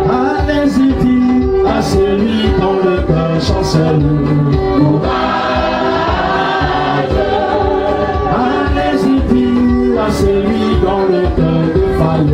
Allez-y, dis à celui dont le cœur chancelle. Allez-y, dis à celui dont le cœur défaille.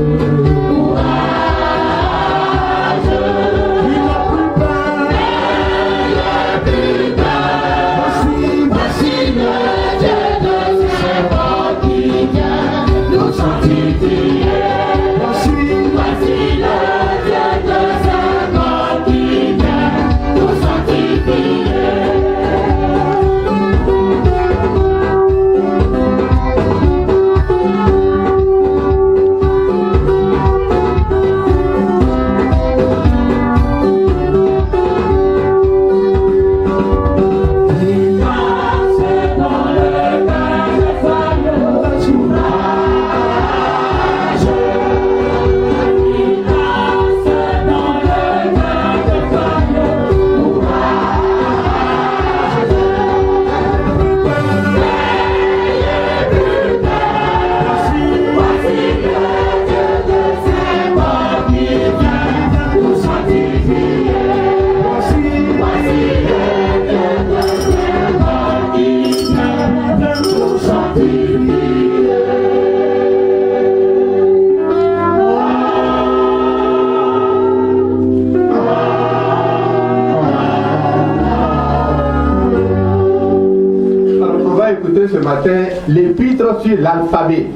Ce matin l'épître sur l'alphabet.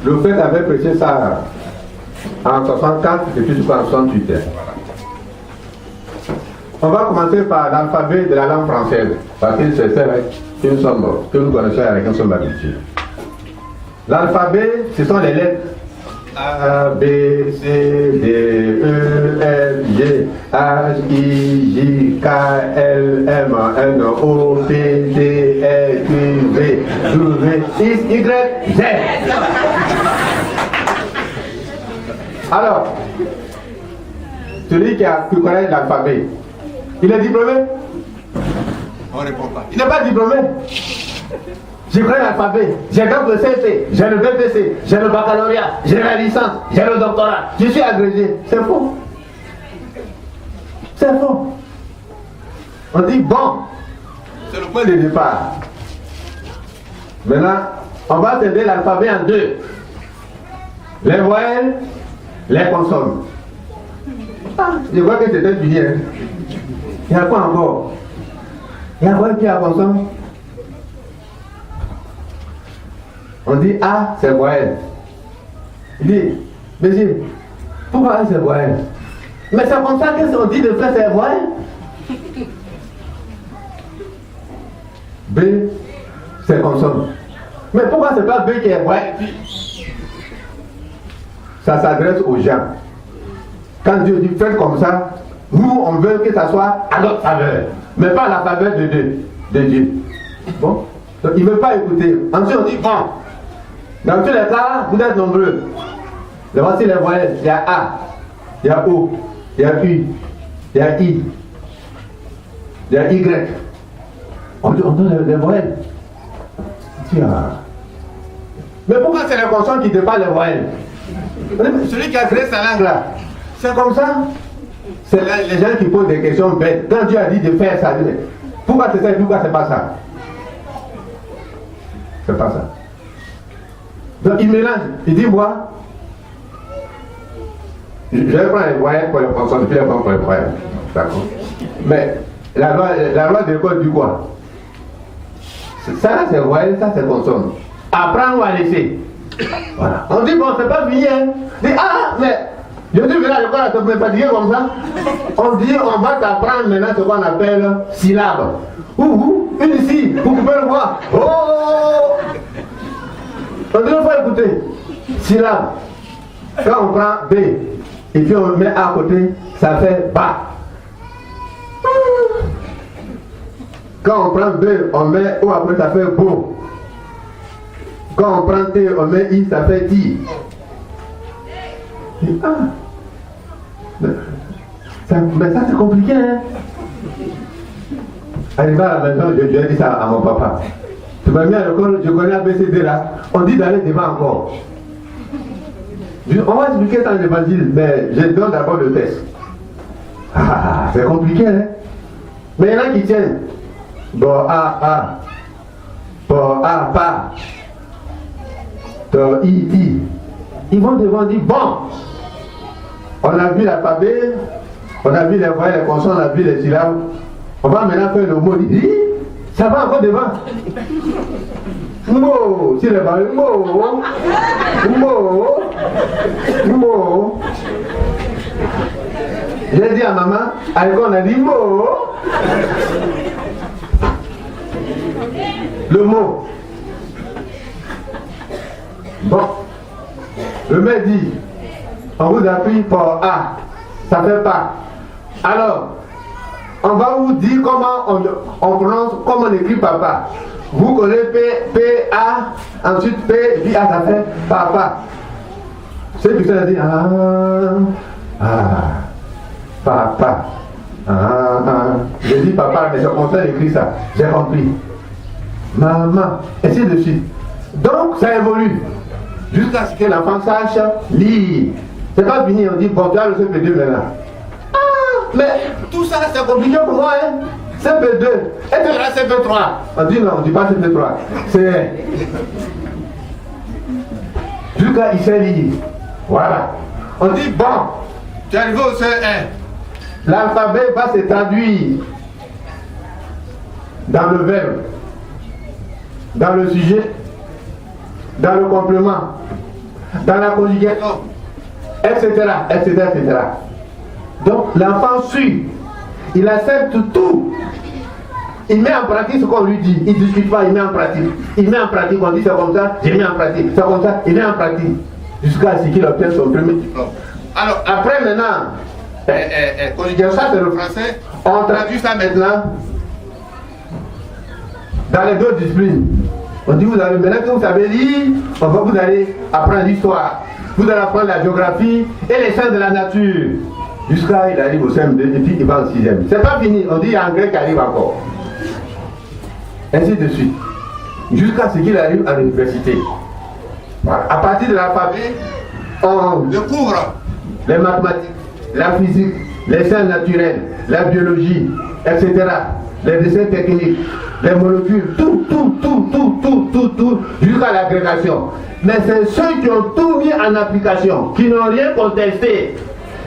Le frère avait prêché ça en 64 et puis jusqu'en 68. On va commencer par l'alphabet de la langue française, parce que c'est celle que nous connaissons avec un seul habitude. L'alphabet, ce sont les lettres A, B, C, D, E, F, G, H, I, J, K, L, M, N, O, P, T, S, Q, V, W, X, Y, Z. Alors, celui qui connaît l'alphabet, il est diplômé? On ne répond pas. Il n'est pas diplômé? Je connais l'alphabet, j'ai donc le CP, j'ai le BPC, j'ai le baccalauréat, j'ai la licence, j'ai le doctorat, je suis agrégé. C'est faux. C'est faux. On dit bon, c'est le point de départ. Maintenant, on va traiter l'alphabet en deux. Les voyelles, les consonnes. Ah, je vois que c'était fini. Hein. Il y a quoi encore? Il y a quoi qui a consonne? On dit A, c'est voyelle. Il dit, monsieur, pourquoi A, c'est voyelle? Mais c'est comme ça qu'on dit de faire ces voyelles. B, c'est consonne. Mais pourquoi c'est pas B qui est voyelle? Ça s'adresse aux gens. Quand Dieu dit faites comme ça, nous on veut que ça soit à notre faveur, mais pas à la faveur de Dieu. Bon, donc il ne veut pas écouter. Ensuite on dit bon. Dans tous les cas, vous êtes nombreux. Voici les voyelles. Il y a A, il y a O, il y a U, il y a I, il y a Y. On donne les voyelles. Mais pourquoi c'est les consonnes qui dépassent les voyelles? Celui qui a créé sa langue là, c'est comme ça. C'est les gens qui posent des questions bêtes. Quand Dieu a dit de faire ça, pourquoi c'est ça et pourquoi c'est pas ça? C'est pas ça. Donc il mélange, il dit moi, je vais prendre les voyelles pour les consonnes, puis les prendre pour les voyelles. D'accord. Mais la loi de l'école dit quoi? Ça c'est voyelle, ça c'est consonne. Apprendre ou à laisser. Voilà. On dit bon, c'est pas fini, hein. On dit ah, mais je dis là, je crois que tu peux fatiguer comme ça. On dit on va t'apprendre maintenant ce qu'on appelle syllabe. Une ici, vous pouvez le voir. Oh! On dit, il faut écouter. Syllabe. Quand on prend B et puis on le met à côté, ça fait ba. Quand on prend B, on met O après, ça fait bo. Quand on prend T, on met I, ça fait ti. Ah. Mais ça c'est compliqué, hein. Arrivé à la maison, je lui ai dit ça à mon papa. Tu m'as mis à l'école, je connais ABCD là. On dit d'aller devant encore. On va expliquer dans l'évangile, mais je donne d'abord le test. Ah, c'est compliqué, hein? Mais il y en a qui tiennent. Bon, A. Bon, A, pas. Bon, I. Ils vont devant dire, bon, on a vu l'alphabet, on a vu les voyelles, les consonnes, on a vu les syllabes. On va maintenant faire le mot. Il dit, ça va encore devant. Mot, c'est le bal, mot. J'ai dit à maman, à l'école on a dit mot. Le mot. Bon. Le maître dit, on vous a pris pour A. Ça fait pas. Alors, on va vous dire comment on prononce, comment on écrit papa. Vous connaissez P-A, ensuite P-A, ça fait papa. C'est que ça dit papa. Je dis papa, mais j'ai compris d'écrire ça. J'ai compris. Maman, ainsi de suite. Donc, ça évolue. Jusqu'à ce que l'enfant sache lire. C'est pas fini, on dit, bon, tu as le CP2 maintenant. Mais tout ça, c'est compliqué pour moi, hein. CP2, et tu verras CP3. On dit non, on dit pas CP3. C'est jusqu'à il sait lire. Voilà. On dit bon, tu es arrivé au CE1. L'alphabet va se traduire dans le verbe, dans le sujet, dans le complément, dans la conjugation, etc. Donc l'enfant suit, il accepte tout. Il met en pratique ce qu'on lui dit. Il ne discute pas, il met en pratique. Il met en pratique, on dit c'est comme ça, j'ai mis en pratique. C'est comme ça, il met en pratique. Jusqu'à ce qu'il obtienne son premier diplôme. Alors après maintenant, conjugation, ça c'est le français. On traduit ça maintenant dans les deux disciplines. On dit vous avez, maintenant que vous savez lire, vous allez apprendre l'histoire. Vous allez apprendre la géographie et les sciences de la nature. Jusqu'à il arrive au CM2 et puis il va en 6e. C'est pas fini, on dit il y a un grec qui arrive encore. Ainsi de suite. Jusqu'à ce qu'il arrive à l'université. Voilà. À partir de l'alphabet, on découvre les mathématiques, la physique, les sciences naturelles, la biologie, etc. Les dessins techniques, les molécules, tout, jusqu'à l'agrégation. Mais c'est ceux qui ont tout mis en application, qui n'ont rien contesté.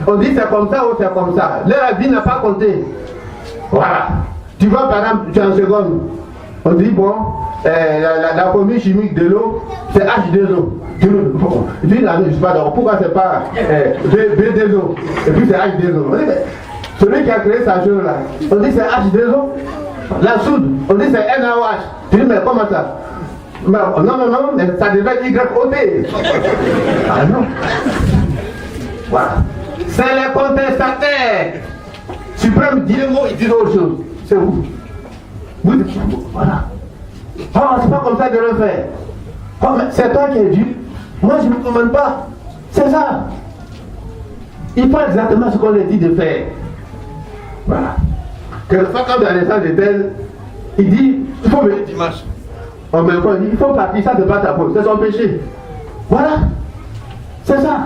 On dit c'est comme ça ou c'est comme ça. Leur vie n'a pas compté. Voilà. Tu vois par exemple, tu es en seconde. On dit bon, la formule chimique de l'eau, c'est H2O. Tu dis je ne sais pas donc pourquoi c'est pas B2O et puis c'est H2O. On dit, mais celui qui a créé sa chose là, on dit c'est H2O. La soude, on dit c'est NaOH. Tu dis mais comment ça? Non, mais ça devait être YOT. Ah non. Voilà. C'est les contestataires. Suprême dit le mot, il dit autre chose. C'est vous. Vous dites, voilà. Oh, c'est pas comme ça de le faire. Oh, mais c'est toi qui es dû. Moi, je ne me commande pas. C'est ça. Il faut exactement ce qu'on lui dit de faire. Voilà. Quelquefois, quand dans les salles de tel, il dit, il faut venir dimanche. On me dit, il faut partir, ça ne pas ta faute. C'est son péché. Voilà. C'est ça.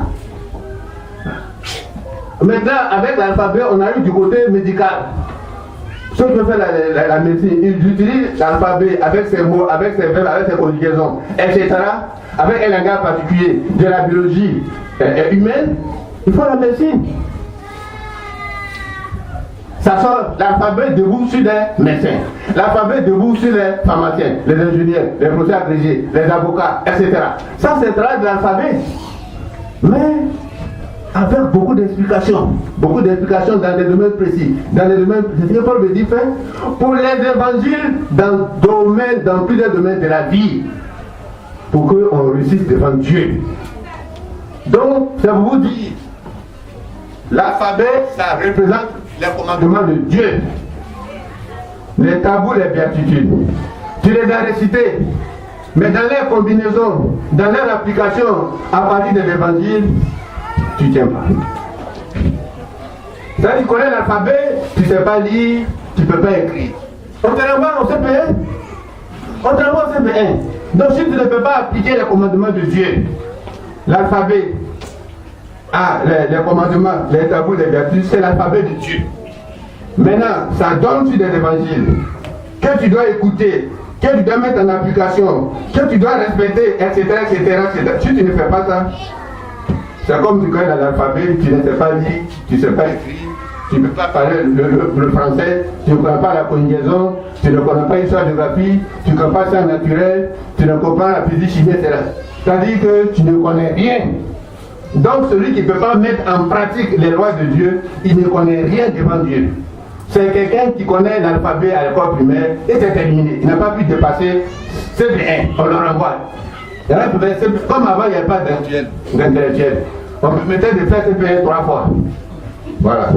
Maintenant, avec l'alphabet, on arrive du côté médical. Ceux qui font la médecine, ils utilisent l'alphabet avec ses mots, avec ses verbes, avec ses conjugaisons, etc. Avec un langage particulier de la biologie humaine, il faut la médecine. Ça sort l'alphabet debout sur les médecins, l'alphabet debout sur les pharmaciens, les ingénieurs, les professeurs agrégés, les avocats, etc. Ça, c'est le travail de l'alphabet. Mais avec beaucoup d'explications dans des domaines précis, dans des domaines, c'est ce que Paul veut dire, pour les évangiles dans plusieurs domaines de la vie, pour qu'on réussisse devant Dieu. Donc, ça vous dit, l'alphabet, ça représente les commandements de Dieu, les tabous, les béatitudes. Tu les as récités, mais dans leur combinaison, dans leur application, à partir de l'évangile, tu ne tiens pas. C'est-à-dire, tu connais l'alphabet, tu ne sais pas lire, tu ne peux pas écrire. Autrement, on sait payer. On t'envoie au CP1. Donc si tu ne peux pas appliquer les commandements de Dieu, l'alphabet, les commandements, les tabous, les vertus, c'est l'alphabet de Dieu. Maintenant, ça donne sur des évangiles que tu dois écouter, que tu dois mettre en application, que tu dois respecter, etc., etc., etc. Si tu ne fais pas ça, c'est comme tu connais l'alphabet, tu ne sais pas lire, tu ne sais pas écrire, tu ne peux pas parler le français, tu ne connais pas la conjugaison, tu ne connais pas l'histoire de géographie, tu ne connais pas ça naturel, tu ne comprends pas la physique, chimie, etc. C'est-à-dire que tu ne connais rien. Donc celui qui ne peut pas mettre en pratique les lois de Dieu, il ne connaît rien devant Dieu. C'est quelqu'un qui connaît l'alphabet à l'école primaire et c'est terminé. Il n'a pas pu dépasser CP1, on le renvoie. Comme avant, il n'y avait pas d'intellectuel. On permettait de faire CP1 3 fois. Voilà.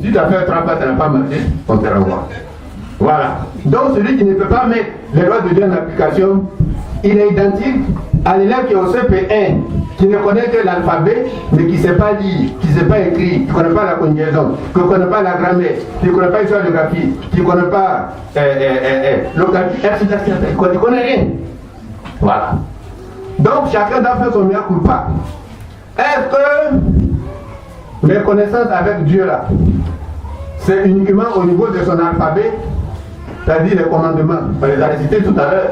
Si tu as fait 3 fois, tu n'as pas marché, on te renvoie. Voilà. Donc celui qui ne peut pas mettre les lois de Dieu en application, il est identique à l'élève qui est au CP1, qui ne connaît que l'alphabet, mais qui ne sait pas lire, qui ne sait pas écrire, qui ne connaît pas la conjugaison, qui ne connaît pas la grammaire, qui ne connaît pas l'histoire de géographie, qui ne connaît pas l'orthographe, etc. Il ne connaît rien. Voilà. Donc chacun doit faire son meilleur coup de pas. Est-ce que mes connaissances avec Dieu là, c'est uniquement au niveau de son alphabet, c'est-à-dire les commandements, on les a cités tout à l'heure,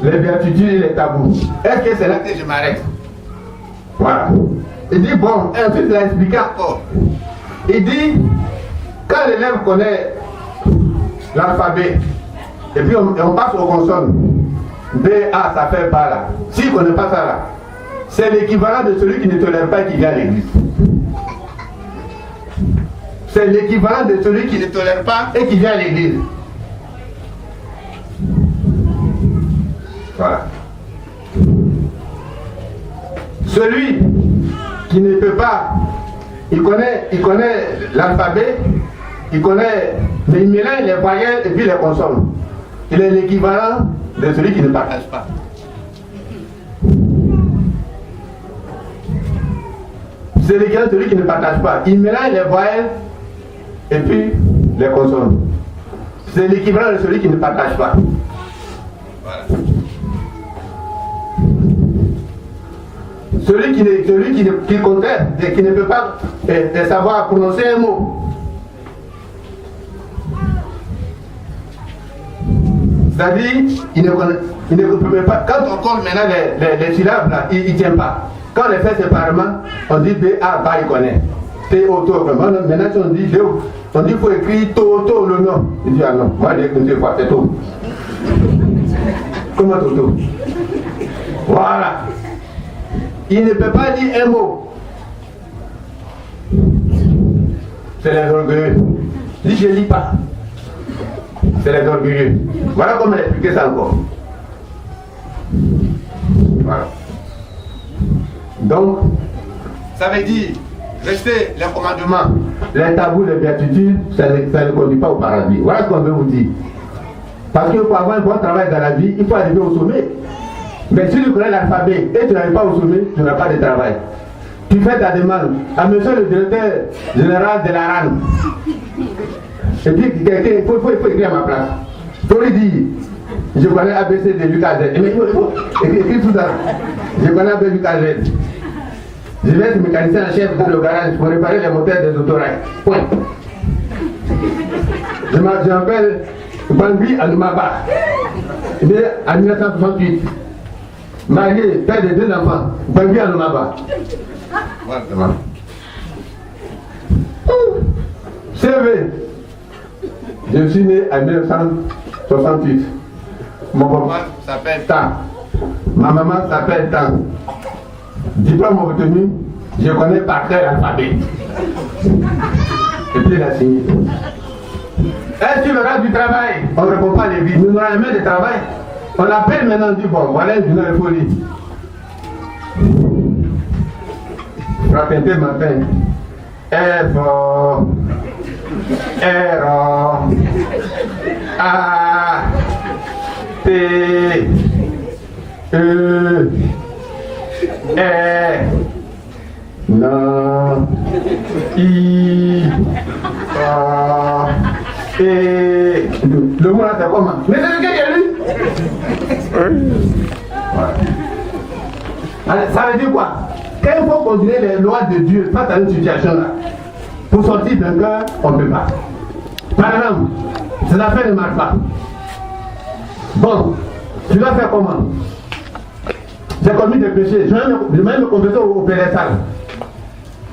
les béatitudes et les tabous. Est-ce que c'est là que je m'arrête? Voilà. Il dit, bon, ensuite il a expliqué encore. Il dit, quand l'élève connaît l'alphabet, et puis on passe aux consonnes, B, A, ça fait pas là. S'il ne connaît pas ça là, c'est l'équivalent de celui qui ne tolère pas et qui vient à l'église. C'est l'équivalent de celui qui ne tolère pas et qui vient à l'église. Voilà. Celui qui ne peut pas, il connaît l'alphabet, il connaît, mais il mélange les voyelles et puis les consonnes. Il est l'équivalent de celui qui ne partage pas. C'est l'équivalent de celui qui ne partage pas. Il mélange les voyelles et puis les consonnes. C'est l'équivalent de celui qui ne partage pas. Voilà. Celui qui conteste et qui ne peut pas savoir prononcer un mot. C'est-à-dire, il ne peut pas. Quand on compte maintenant les syllabes, là, il ne tient pas. Quand on les fait séparément, on dit B, A, BA, il connaît. T, O, TO. Maintenant, si on dit D, on dit qu'il faut écrire TO, le nom. Il dit, ah non, moi, je dis quoi, c'est TO. Comment TO? Voilà. Il ne peut pas dire un mot. C'est les orgueilleux. Il dit, je ne lis pas. C'est les orgueilleux. Voilà comment expliquer ça encore. Voilà. Donc, ça veut dire, rester les commandements, les tabous, les béatitudes, ça ne conduit pas au paradis. Voilà ce qu'on veut vous dire. Parce que pour avoir un bon travail dans la vie, il faut arriver au sommet. Mais si tu connais l'alphabet et tu n'arrives pas au sommet, tu n'as pas de travail. Tu fais ta demande à monsieur le directeur général de la RAN. Et puis, il faut écrire à ma place. Il faut lui dire, je connais ABC de Lucas Z. Mais il faut écrire tout ça. Je connais ABC de Lucas Z. Je vais être mécanicien en chef dans le garage pour réparer les moteurs des autorails. Point. Je m'appelle Bangui Anoumaba. En 1968. Marié, père de 2 enfants. Bangui Anoumaba. Voilà. CV. Je suis né en 1968. Mon papa s'appelle Tan. Ma maman s'appelle Tan. Diplôme obtenu, je connais par cœur l'alphabet. Et puis il a signé. Est-ce que le reste du travail, on ne répond pas les vies. Nous n'aurons jamais de travail. On appelle maintenant, on dit bon, voilà une journée de folie. Fraternité matin. F, R, A, T, E, N, I, A, E. Le mot là, c'est comment? Mais c'est lequel il y a lu? Voilà. Ça veut dire quoi? Quand il faut continuer les lois de Dieu face à une situation là, pour sortir d'un cœur, on ne peut pas. Par exemple, cette affaire ne marche pas. Bon, tu vas faire comment? J'ai commis des péchés, je vais me confesser au pédestal.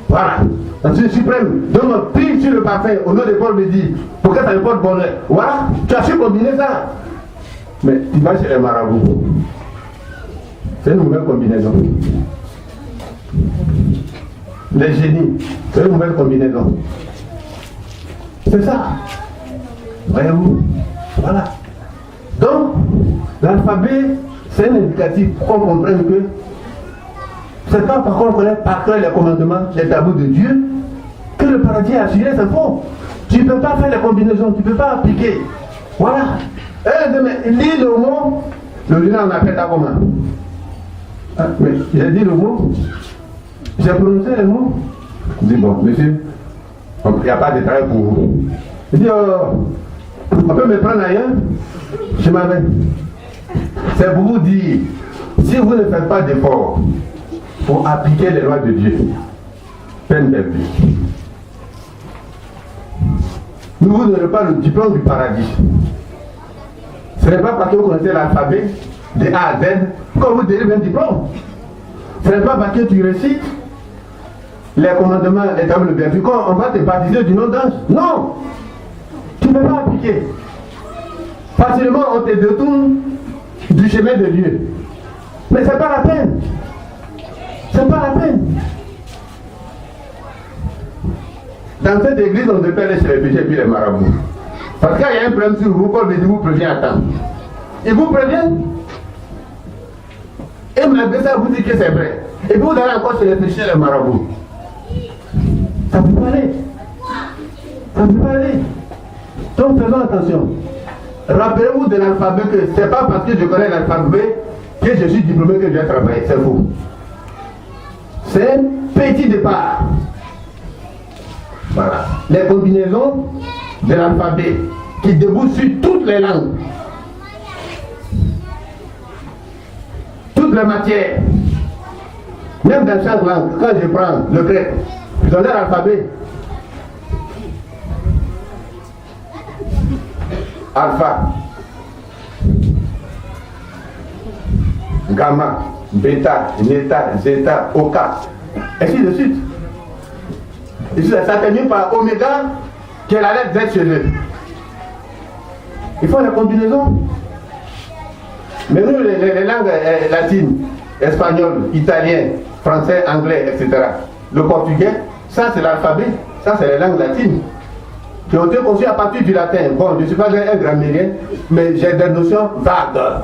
Voilà. Ensuite, le suprême, donc prie sur le parfum au nom de Paul me dit, pour que ça me porte bonheur. Voilà, tu as su combiner ça. Mais tu vas chez les marabouts. C'est une nouvelle combinaison. Les génies, c'est une nouvelle combinaison. C'est ça. Voyez-vous? Voilà. Donc, l'alphabet, c'est un indicatif pour qu'on comprenne que c'est pas parce qu'on connaît par cœur les commandements, les tabous de Dieu, que le paradis est assuré, c'est faux. Tu ne peux pas faire les combinaisons, tu ne peux pas appliquer. Voilà. Lis le mot, le journal on appelle ça comment? Ah, mais j'ai dit le mot, j'ai prononcé le mot. Je dis bon, monsieur, il n'y a pas de travail pour vous. Je dis, on peut me prendre ailleurs? Je m'en vais. C'est pour vous dire, si vous ne faites pas d'efforts pour appliquer les lois de Dieu, peine perdue. Nous vous donnons pas le diplôme du paradis. Ce n'est pas parce que vous connaissez l'alphabet de A à Z qu'on vous délivre un diplôme. Ce n'est pas parce que tu récites les commandements, les tables de vertu qu'on va te baptiser du nom d'ange. Non! Tu ne peux pas appliquer. Facilement, on te détourne du chemin de Dieu. Mais ce n'est pas la peine. C'est pas la peine. Dans cette église, on ne peut aller chez les péchés et puis les marabouts. Parce qu'il y a un problème sur vous, Paul vous prévient à temps. Ils vous préviennent. Et malgré ça, vous dites que c'est vrai. Et puis vous allez encore chez les péchés et les marabouts. Ça ne peut pas aller. Ça ne peut pas aller. Donc faisons attention. Rappelez-vous de l'alphabet que ce n'est pas parce que je connais l'alphabet que je suis diplômé que je vais travailler. C'est faux. C'est un petit départ. Voilà. Les combinaisons de l'alphabet qui débouchent sur toutes les langues, toutes les matières, même dans chaque langue. Quand je prends le grec, je donne l'alphabet. Alpha, gamma, bêta, zeta, zeta, oka, ainsi de suite. Et ça termine par oméga, qui est la lettre Z chez eux. Il faut la combinaison. Mais nous, les langues latines, espagnol, italien, français, anglais, etc., le portugais, ça c'est l'alphabet, ça c'est les langues latines, qui ont été conçues à partir du latin. Bon, je ne suis pas un grammairien, mais j'ai des notions vagues.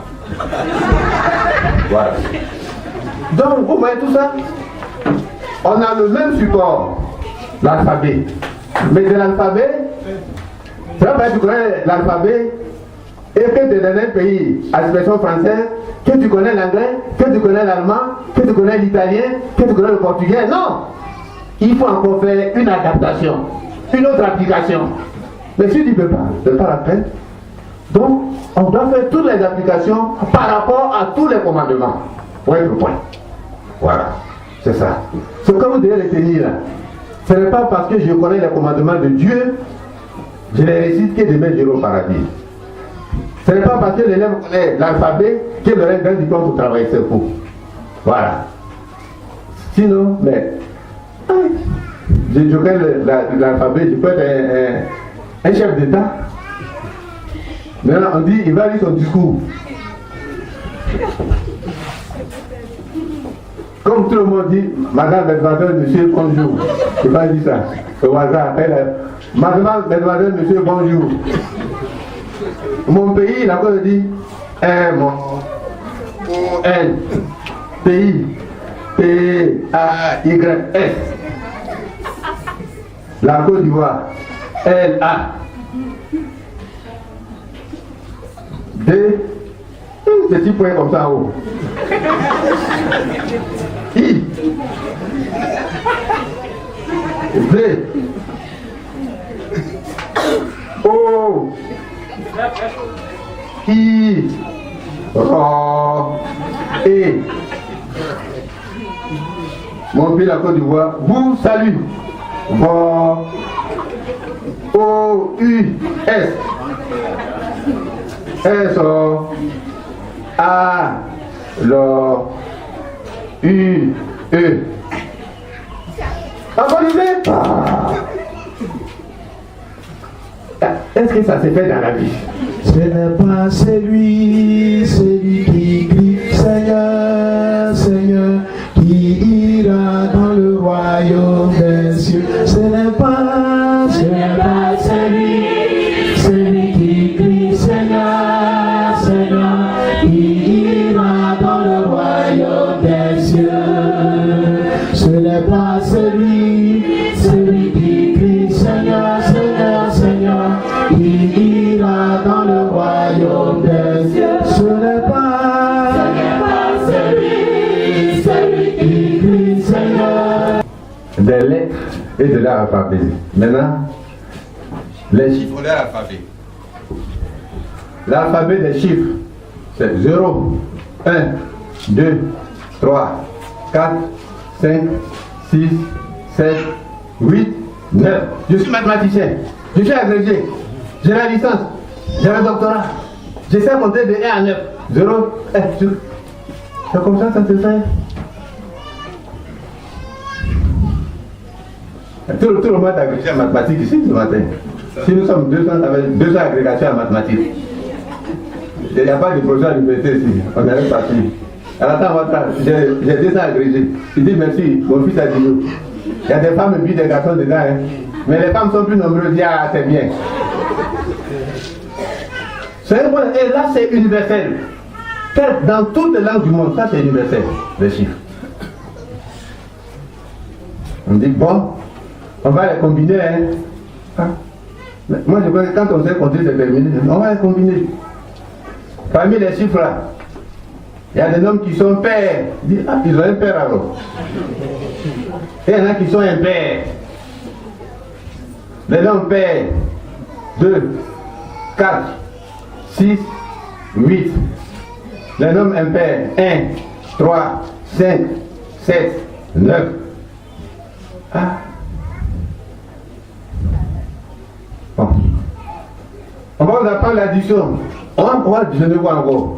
Voilà. Donc, vous voyez tout ça? On a le même support, l'alphabet. Mais de l'alphabet, ça va être que tu connais l'alphabet et que tu es dans un pays à l'expression française, que tu connais l'anglais, que tu connais l'allemand, que tu connais l'italien, que tu connais le portugais. Non! Il faut encore faire une adaptation, une autre application. Mais si tu ne peux pas, ce n'est pas la peine. Donc, on doit faire toutes les applications par rapport à tous les commandements. Point pour point. Voilà, c'est ça. Ce que vous devez retenir là, ce n'est pas parce que je connais les commandements de Dieu, je les récite que demain j'irai au paradis. Ce n'est pas parce que l'élève connaît l'alphabet qu'il aura un grand diplôme pour travailler, c'est faux. Voilà. Sinon, mais je connais l'alphabet, je peux être un chef d'État. Maintenant, on dit, il va lire son discours. Comme tout le monde dit, Madame, Mademoiselle, Monsieur, bonjour. Je vais dire ça. Au hasard, Madame, Mademoiselle, Monsieur, bonjour. Mon pays, il a quoi dit mon N pays P-A-Y-S. La Côte d'Ivoire, L-A. D, petit point comme ça en haut. I. V. O. I, Ro, E. Mon pays, la Côte d'Ivoire, vous salue. Ro, O, U, S. S, O, A, Lo, U, E. Encore une fois. Est-ce que ça s'est fait dans la vie? Ce n'est pas celui qui crie Seigneur, Seigneur, qui ira dans le royaume des cieux. Ce n'est pas celui qui crie Seigneur, Seigneur, qui ira dans le royaume des cieux. Ce n'est pas celui qui crie Seigneur, Seigneur, Seigneur, qui ira dans le royaume des cieux. Ce n'est pas celui qui crie Seigneur. Des lettres et de l'alphabet. Maintenant, les chiffres de l'alphabet. L'alphabet des chiffres, c'est 0, 1, 2, 3, 4, 5, 6, 7, 8, 9. Je suis mathématicien, je suis agrégé, j'ai la licence, j'ai le doctorat. Je sais compter de 1 à 9. 0, 1, 2. C'est comme ça se fait. Tout le monde est agrégé en mathématiques ici ce matin. Si nous sommes 200, ça va être 200 agrégations en mathématiques. Il n'y a pas de professeur à l'université ici, on est parti. Alors attends, j'ai 200 agrégés. Il dit merci, mon fils a dit nous. Il y a des femmes et puis des garçons dedans, hein. Mais les femmes sont plus nombreuses, il dit ah c'est bien. Et là c'est universel. Dans toutes les langues du monde, ça c'est universel, les chiffres. On dit bon, on va les combiner, hein. Ah. Moi je crois que quand on sait compter c'est terminé, on va les combiner. Parmi les chiffres là, il y a des noms qui sont pères. Ils ont un père alors. Et il y en a qui sont impairs. Les noms pères. 2, 4, 6, 8. Les noms impairs. 1, 3, 5, 7, 9. Ah. Bon. On va vous apprendre l'addition. Je ne vois encore.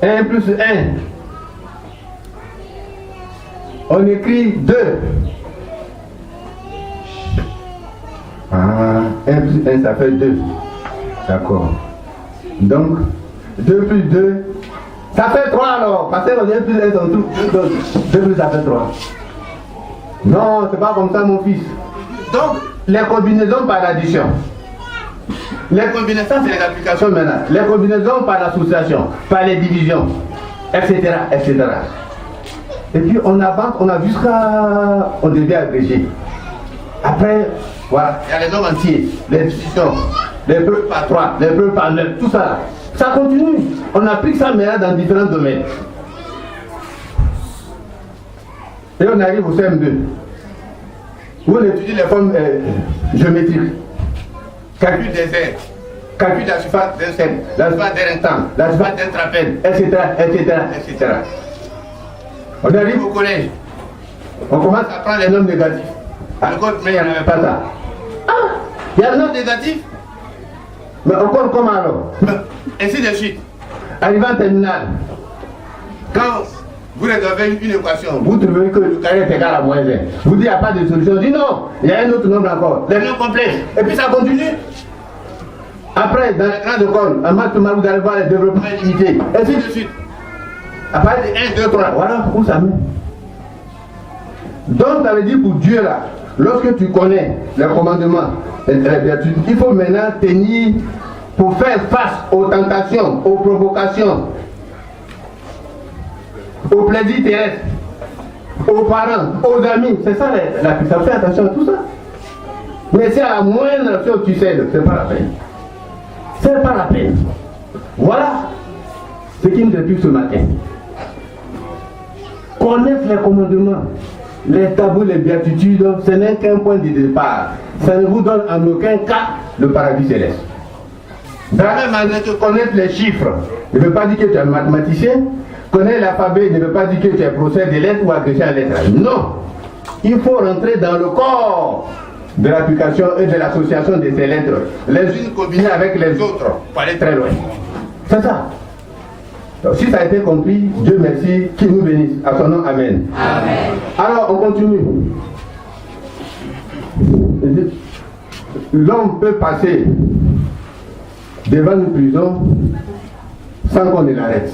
1 plus 1. On écrit 2. Ah, 1 plus 1, ça fait 2. D'accord. Donc, 2 plus 2, ça fait 3 alors. Parce que 1 plus 1 sont tout. 2 plus ça fait 3. Non, c'est pas comme ça mon fils. Donc, les combinaisons par l'addition. Les combinaisons, c'est les applications maintenant. Les combinaisons par l'association, par les divisions, etc., etc. Et puis on avance, on a vu jusqu'à... on devient agrégé. Après, voilà, il y a les nombres entiers, les divisions, les preuves par 3, les preuves par 9, tout ça. Ça continue. On applique ça maintenant dans différents domaines. Et on arrive au CM2. Où on étudie les formes géométriques. Calcul des aires, calcul de la surface d'un cercle, la surface d'un rectangle, la surface d'un trapèze, etc., etc., etc. On arrive au collège. On commence à prendre les nombres négatifs. À l'école, mais il n'y en avait pas ça. Ah, il y a le nombre négatif. Mais encore comment alors? Ainsi de suite. Arrivant en terminale, quand vous résolvez une équation, vous trouvez que le carré est égal à moins 1. Vous dites qu'il n'y a pas de solution. Dis non, il y a un autre nombre encore. Les nombres complexes. Et puis ça continue. Après, dans la grande école, en maths, vous allez voir les développements illimités. Ainsi de suite. À partir de 1, 2, 3. Voilà où ça met. Donc, ça veut dire pour Dieu là, lorsque tu connais les commandements et les vertus, il faut maintenant tenir pour faire face aux tentations, aux provocations, aux plaisirs terrestres, aux parents, aux amis. C'est ça la puissance. Fais attention à tout ça. Mais c'est à la moindre chose que tu cèdes, c'est pas la peine. C'est pas la peine. Voilà ce qui nous occupe ce matin. Connaître les commandements, les tabous, les béatitudes, ce n'est qu'un point de départ. ça ne vous donne en aucun cas le paradis céleste. De la même manière que connaître les chiffres ne veut pas dire que tu es un mathématicien, connaître l'alphabet ne veut pas dire que tu es professeur des lettres ou agrégé en lettres. Non, il faut rentrer dans le corps de l'application et de l'association de ces lettres, les unes combinées avec les autres, pour aller très loin. C'est ça. Donc, si ça a été compris, Dieu merci, qu'il nous bénisse. À son nom, amen. Amen. Alors, on continue. L'homme peut passer devant une prison sans qu'on ne l'arrête.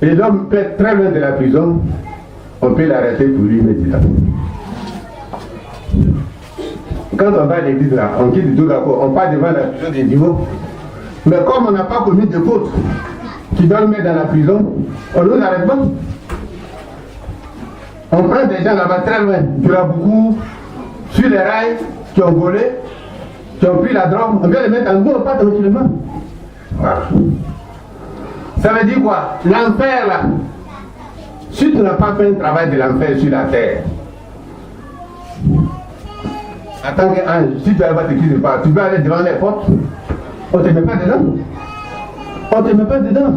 Et l'homme peut être très loin de la prison, on peut l'arrêter pour lui immédiatement. Quand on va à l'église là, on quitte tout d'accord, on part devant la prison des niveaux. Mais comme on n'a pas commis de faute qui doit le mettre dans la prison, on ne nous arrête pas. On prend des gens là-bas très loin, qui ont beaucoup sur les rails, qui ont volé, qui ont pris la drogue, on vient les mettre en gros, pas tranquillement. Voilà. Ça veut dire quoi? L'enfer là, si tu n'as pas fait un travail de l'enfer sur la terre, en tant qu'ange, si tu arrives à te quitter pas, tu vas aller devant les portes, on ne te met pas dedans. On ne te met pas dedans.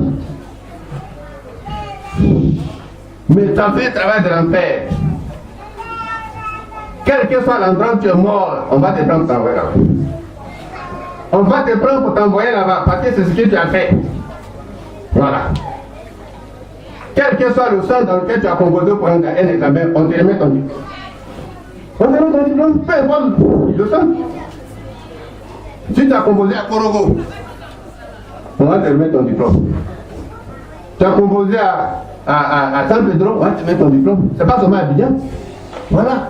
Mais tu as fait un travail de l'enfer. Quel que soit l'endroit où tu es mort, on va te prendre pour t'envoyer là-bas. On va te prendre pour t'envoyer là-bas, parce que c'est ce que tu as fait. Voilà. Quel que soit le sang dans lequel tu as composé pour un examen, on te remet ton diplôme. On te remet ton diplôme, peu importe le sang. Si tu as composé à Korogo, on va te remettre ton diplôme. Tu as composé à San Pedro, on va te mettre ton diplôme. C'est pas seulement à Abidjan. Voilà.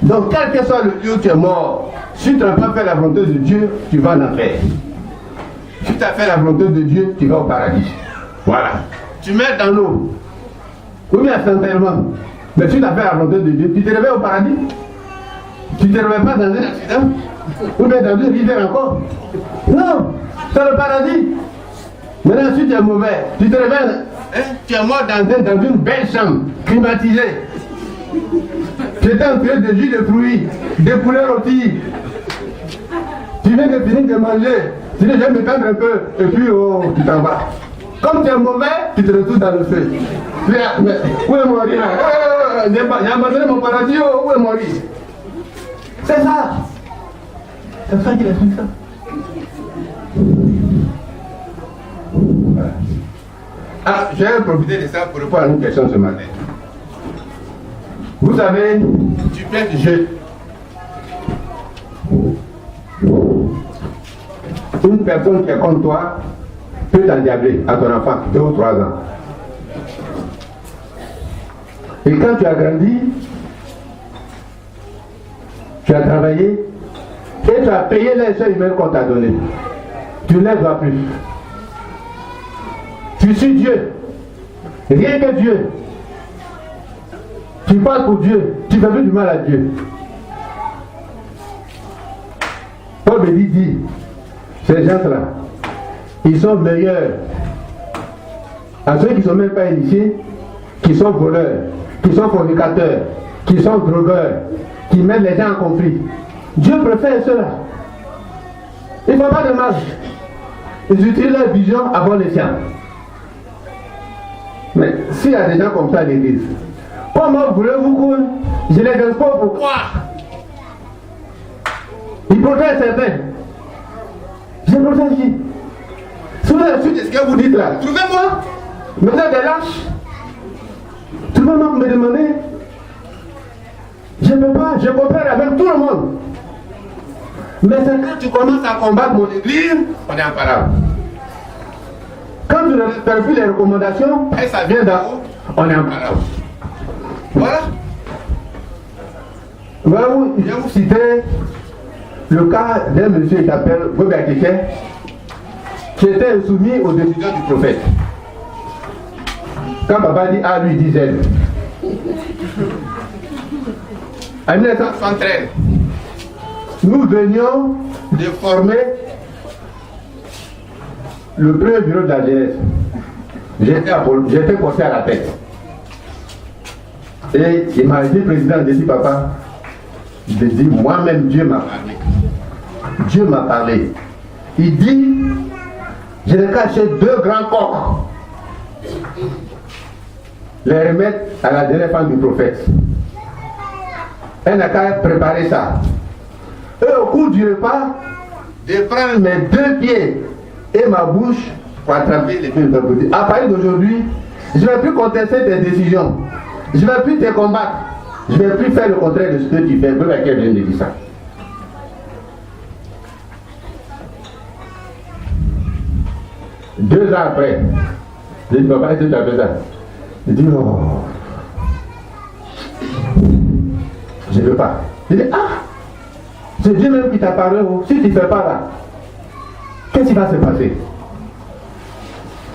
Donc, quel que soit le lieu où tu es mort, si tu n'as pas fait la volonté de Dieu, tu vas en enfer. Si tu as fait la volonté de Dieu, tu vas au paradis. Voilà. Tu mets dans l'eau. Ou bien accidentellement. Mais si tu as fait la volonté de Dieu, tu te réveilles au paradis. Tu ne te réveilles pas dans un accident. Ou bien dans une rivière encore. Non, c'est le paradis. Maintenant, si tu es mauvais, tu te réveilles. Hein? Tu es mort dans une belle chambre, climatisée. Tu étais entouré de jus de fruits, de poulets rôtis. Tu viens de finir de manger. Tu dis, je vais me tendre un peu, et puis oh, tu t'en vas. Comme tu es mauvais, tu te retrouves dans le feu. Mais où est mon riz là? J'ai abandonné mon paradis, oh, où est mon riz? C'est ça. C'est ça qu'il a fait ça. Voilà. Ah, je vais profiter de ça pour répondre à une question ce matin. Vous savez, tu fais du jeu. Une personne qui est comme toi peut t'endiabler à ton enfant, 2 ou 3 ans. Et quand tu as grandi, tu as travaillé et tu as payé les seuls humains qu'on t'a donné. Tu ne les vois plus. Tu suis Dieu. Rien que Dieu. Tu parles pour Dieu. Tu fais plus du mal à Dieu. Paul Béli dit, ces gens-là, ils sont meilleurs à ceux qui ne sont même pas initiés, qui sont voleurs, qui sont fornicateurs, qui sont drogueurs, qui mettent les gens en conflit. Dieu préfère ceux-là. Il ne faut pas de mal. Ils utilisent leur vision avant les siens. Mais s'il y a des gens comme ça à l'église, comment voulez-vous que je les donne pas? Pourquoi? Ils protègent certains. Je protège qui? Si vous avez suite de ce que vous dites là, trouvez-moi. Mais vous êtes des lâches. Trouvez-moi pour me demander. Je ne peux pas, je coopère avec tout le monde. Mais c'est quand tu commences à combattre mon église, on est imparable. Quand tu ne respectes plus les recommandations, et ça vient d'en haut, on est imparable. Voilà. Je vais vous citer le cas d'un monsieur qui s'appelle Robert Kéké, qui était soumis aux décisions du prophète. Quand papa dit A, lui dit Z. En 1973, nous venions de former le premier bureau de la jeunesse. J'étais porté à la tête. Et il m'a dit, président, j'ai dit, papa, j'ai dit, moi-même, Dieu m'a parlé. Dieu m'a parlé. Il dit, je l'ai caché 2 grands coqs. Les remettre à la dernière femme du prophète. Elle n'a qu'à préparer ça. Et au cours du repas, de prendre mes 2 pieds et ma bouche pour attraper les pieds de l'autre côté. À partir d'aujourd'hui, je ne vais plus contester tes décisions. Je ne vais plus te combattre. Je ne vais plus faire le contraire de ce que tu fais. Peu laquelle vient de dire ça. Deux ans après, je dis, papa, est-ce que tu as fait ça? Il dit, oh, je ne veux pas. Il dit, ah, c'est Dieu même qui t'a parlé. Si tu ne fais pas là, qu'est-ce qui va se passer?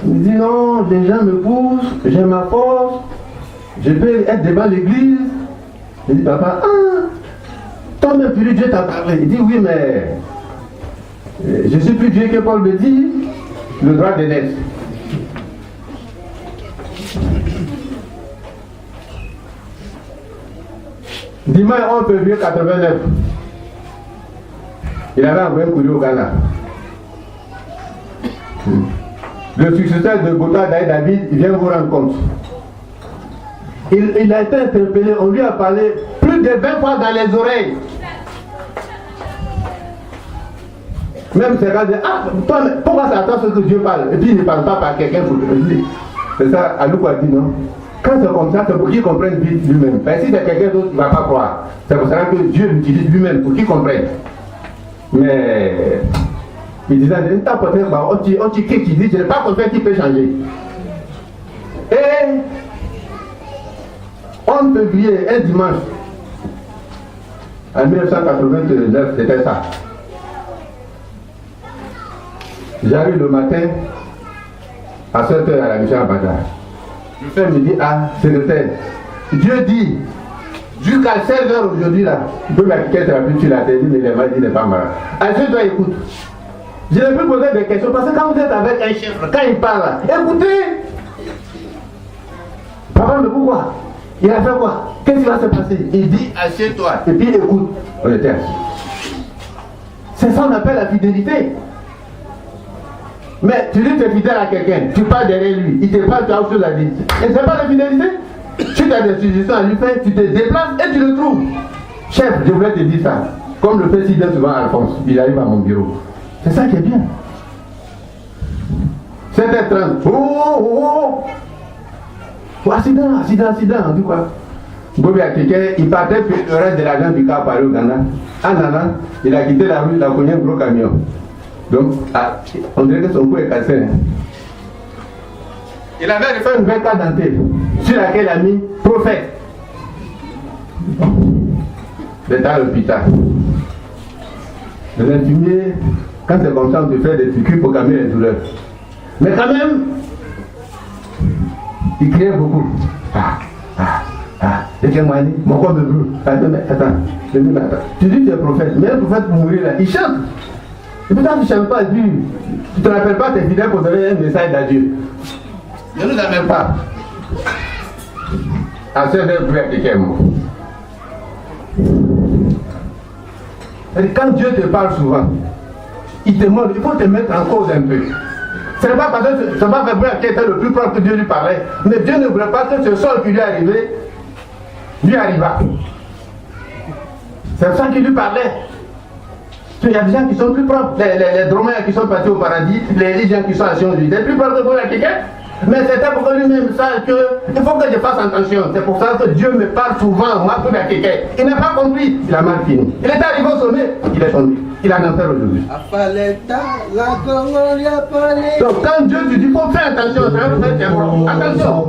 Il dit, non, les gens me poussent, j'ai ma force, je peux être devant l'église. Il dit, papa, ah, toi-même, Dieu t'a parlé. Il dit, oui, mais je suis plus Dieu que Paul me dit, le droit de naître. Dimanche 11 février 89, il avait envoyé un courrier au Ghana. Le successeur de Bota David, il vient vous rendre compte. Il a été interpellé, on lui a parlé plus de 20 fois dans les oreilles. Même c'est quand dit, ah, toi, pourquoi ça attend ce que Dieu parle? Et puis il ne parle pas par quelqu'un pour le dire. C'est ça, Alou a dit non. Quand c'est comme ça, c'est pour qu'il comprenne vite lui-même. Mais si c'est quelqu'un d'autre, il ne va pas croire. C'est pour ça que Dieu l'utilise lui-même pour qu'il comprenne. Mais il disait, qui dit, je n'ai pas compris qui peut changer. Et en février, un dimanche, en 1989, c'était ça. J'arrive le matin à 7h à la mission à Badar. Je fais midi à secrétaire. Dieu dit, jusqu'à 16h aujourd'hui là, tu peux m'appliquer sur la plus sur la télé, mais les mains dit n'est pas malade. Je dois écouter. Je ne peux poser des questions parce que quand vous êtes avec un chef, quand il parle, écoutez. Papa, mais pourquoi? Il a fait quoi? Qu'est-ce qui va se passer? Il dit, assieds-toi. Et puis écoute. On était assis. C'est ça qu'on appelle la fidélité. Mais tu dis que tu es fidèle à quelqu'un, tu parles derrière lui, il te parle, tu as autre chose à dire. Et c'est pas la fidélité. Tu as des suggestions à lui faire, tu te déplaces et tu le trouves. Chef, je voulais te dire ça. Comme le fait si bien souvent Alphonse, il arrive à mon bureau. C'est ça qui est bien. 7h30. Oh, accident, on dit quoi? Gobi a quitté, il partait puis le reste de l'argent du cas par au Ghana. En allant, il a quitté la rue, il a cogné un gros camion. Donc, on dirait que son cou est cassé. Hein. Il avait fait une belle carte dentelle sur laquelle il a mis prophète. Il est à l'hôpital. L'infirmier, quand c'est comme ça, on te fait des trucs pour calmer les douleurs. Mais quand même, il criait beaucoup. Et qu'est-ce qu'il dit? Mon corps me brûle. Attends. Tu dis que tu es prophète, mais un prophète pour mourir là, il chante. Et pourtant tu ne chantes pas, tu ne te rappelles pas tes fidèles pour donner un message d'adieu. Ne nous amène pas. À ce moment là quelqu'un mot. Quand Dieu te parle souvent, il te montre, il faut te mettre en cause un peu. Ce n'est pas parce que ça va faire qui était le plus proche que Dieu lui parlait, mais Dieu ne voulait pas que ce sort qui lui est arrivé, lui arriva. C'est ça qui lui parlait. Il y a des gens qui sont plus propres, les dromères qui sont partis au paradis, les gens qui sont à Sion, ils sont plus propres que quelqu'un. Mais c'était pour que lui-même sache qu'il faut que je fasse attention. C'est pour ça que Dieu me parle souvent, moi, pour quelqu'un. Il n'a pas compris, il a mal fini. Il est arrivé au sommet, il est tombé. Il a un enfer aujourd'hui. Donc quand Dieu te dit, il faut faire attention, attention.